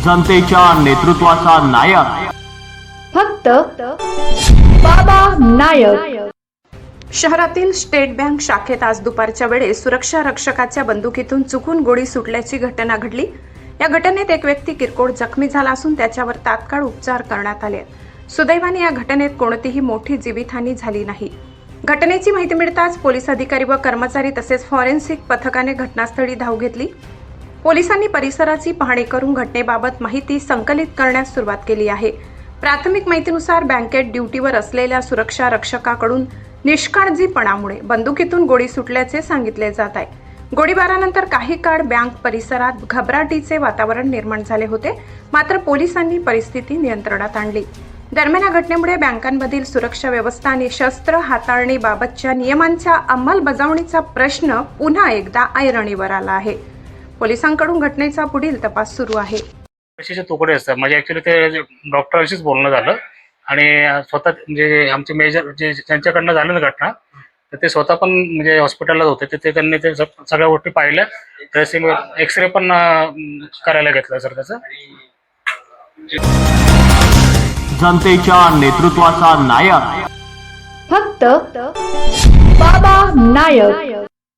जनतेच्या नेतृत्वाचा नायक फक्त बाबा नायक। शहरातील स्टेट बँक शाखेत आज दुपारच्या वेळेस सुरक्षा रक्षकाच्या बंदुकीतून चुकून गोळी सुटल्याची घटना घडली। या घटनेत एक व्यक्ती किरकोळ जखमी झाला असून त्याच्यावर तात्काळ उपचार करण्यात आले। सुदैवाने या घटनेत कोणतीही मोठी जीवितहानी झाली नाही। घटनेची माहिती मिळताच पोलीस अधिकारी व कर्मचारी तसेच फॉरेन्सिक पथकाने घटनास्थळी धाव घेतली। पोलिसांनी परिसराची पाहणी करून घटनेबाबत माहिती संकलित करण्यास सुरुवात केली आहे। प्राथमिक माहितीनुसार बँकेत ड्युटीवर असलेल्या सुरक्षा रक्षकाकडून निष्काळजीपणामुळे बंदुकीतून गोळी सुटल्याचे सांगितले जात आहे। गोळीबारानंतर काही काळ बँक परिसरात घबराटीचे वातावरण निर्माण झाले होते, मात्र पोलिसांनी परिस्थिती नियंत्रणात आणली। दरम्यान या घटनेमुळे बँकांमधील सुरक्षा व्यवस्था आणि शस्त्र हाताळणीबाबतच्या नियमांच्या अंमलबजावणीचा प्रश्न पुन्हा एकदा ऐरणीवर आला आहे। पोलिसांकडून घटनेचा पुढील तपास सुरू आहे। कशाचे तुकडे असतात म्हणजे ऍक्च्युली ते डॉक्टरांशीच बोलणं झालं आणि स्वतः म्हणजे आमचे मेजर जे त्यांच्याकडनं झालं ना घटना, तर ते स्वतः पण म्हणजे हॉस्पिटलला होते, तिथे त्यांनी ते सगळ्या गोष्टी पाहिल्या, ड्रेसिंग एक्सरे पण करायला घेतला सर त्याचा। जनतेच्या नेतृत्वाचा नायक फक्त बाबा नायक।